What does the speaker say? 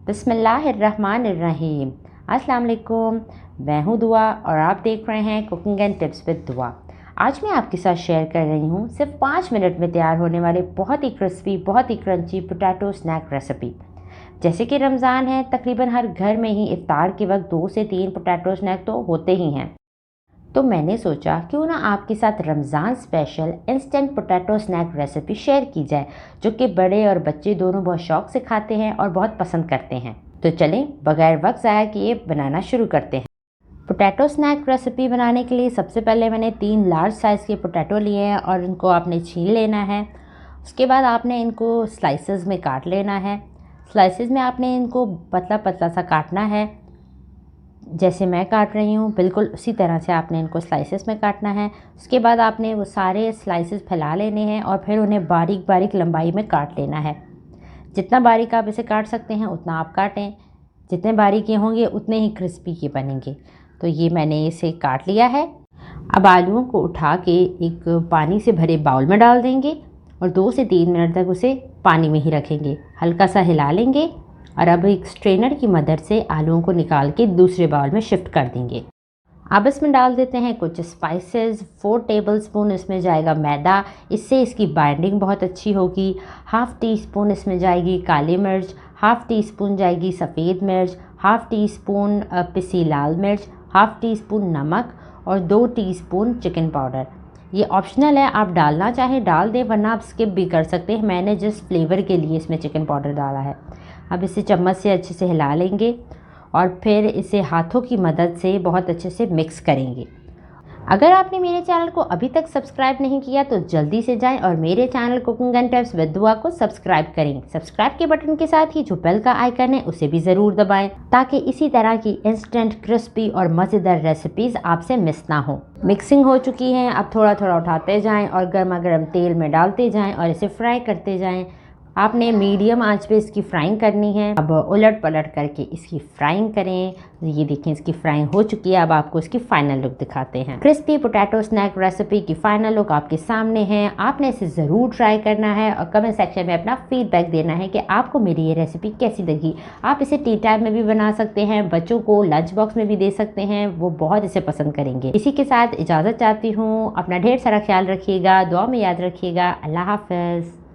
बिस्मिल्लाहिर्रहमानिर्रहीम। अस्सलाम वालेकुम। मैं हूँ दुआ और आप देख रहे हैं कुकिंग एंड टिप्स विद दुआ। आज मैं आपके साथ शेयर कर रही हूँ सिर्फ 5 मिनट में तैयार होने वाले बहुत ही क्रिस्पी, बहुत ही क्रंची पोटैटो स्नैक रेसिपी। जैसे कि रमज़ान है, तकरीबन हर घर में ही इफ्तार के वक्त 2 से 3 पोटैटो स्नैक तो होते ही हैं। तो मैंने सोचा क्यों ना आपके साथ Ramzan special instant potato snack recipe share की जाए, जो कि बड़े और बच्चे दोनों बहुत शौक से खाते हैं और बहुत पसंद करते हैं। तो चलें बगैर वक्त ज़ाया किए बनाना शुरू करते हैं। पोटैटो स्नैक रेसिपी बनाने के लिए सबसे पहले मैंने 3 लार्ज साइज़ के पोटैटो लिए हैं और इनको आपने छील लेना है। उसके बाद आपने इनको स्लाइसेस में काट लेना है। स्लाइसेस में आपने इनको पतला पतला सा काटना है, जैसे मैं काट रही हूँ बिल्कुल उसी तरह से आपने इनको स्लाइसेस में काटना है। उसके बाद आपने वो सारे स्लाइसेस फैला लेने हैं और फिर उन्हें बारीक बारीक लंबाई में काट लेना है। जितना बारीक आप इसे काट सकते हैं उतना आप काटें, जितने बारीक ये होंगे उतने ही क्रिस्पी ये बनेंगे। तो ये मैंने इसे काट लिया है। अब आलूओं को उठा के एक पानी से भरे बाउल में डाल देंगे और 2 से 3 मिनट तक उसे पानी में ही रखेंगे। हल्का सा हिला लेंगे और अब एक स्ट्रेनर की मदद से आलूओं को निकाल के दूसरे बाउल में शिफ्ट कर देंगे। अब इसमें डाल देते हैं कुछ स्पाइसेस। 4 टेबलस्पून इसमें जाएगा मैदा, इससे इसकी बाइंडिंग बहुत अच्छी होगी। हाफ़ टी स्पून इसमें जाएगी काली मिर्च, हाफ़ टी स्पून जाएगी सफ़ेद मिर्च, हाफ़ टी स्पून पिसी लाल मिर्च, हाफ़ टी स्पून नमक और 2 टीस्पून चिकन पाउडर। ये ऑप्शनल है, आप डालना चाहें डाल दें, वरना आप स्किप भी कर सकते हैं। मैंने जस्ट फ्लेवर के लिए इसमें चिकन पाउडर डाला है। अब इसे चम्मच से अच्छे से हिला लेंगे और फिर इसे हाथों की मदद से बहुत अच्छे से मिक्स करेंगे। अगर आपने मेरे चैनल को अभी तक सब्सक्राइब नहीं किया तो जल्दी से जाएं और मेरे channel cooking and tips with दुआ को सब्सक्राइब करें। सब्सक्राइब के बटन के साथ ही जो बेल का आइकन है उसे भी ज़रूर दबाएं, ताकि इसी तरह की इंस्टेंट क्रिस्पी और मज़ेदार रेसिपीज़ आपसे मिस ना हो। मिक्सिंग हो चुकी है, अब थोड़ा थोड़ा उठाते जाएँ और गर्मा गर्म तेल में डालते जाएँ और इसे फ्राई करते जाएँ। आपने मीडियम आंच पे इसकी फ्राइंग करनी है। अब उलट पलट करके इसकी फ्राइंग करें। ये देखें इसकी फ्राइंग हो चुकी है। अब आपको इसकी फाइनल लुक दिखाते हैं। क्रिस्पी पोटैटो स्नैक रेसिपी की फाइनल लुक आपके सामने है। आपने इसे ज़रूर ट्राई करना है और कमेंट सेक्शन में अपना फीडबैक देना है कि आपको मेरी ये रेसिपी कैसी लगी। आप इसे टी टाइम में भी बना सकते हैं, बच्चों को लंच बॉक्स में भी दे सकते हैं, वो बहुत इसे पसंद करेंगे। इसी के साथ इजाज़त चाहती हूँ। अपना ढेर सारा ख्याल रखिएगा, दुआ में याद रखिएगा। अल्लाह हाफ़िज़।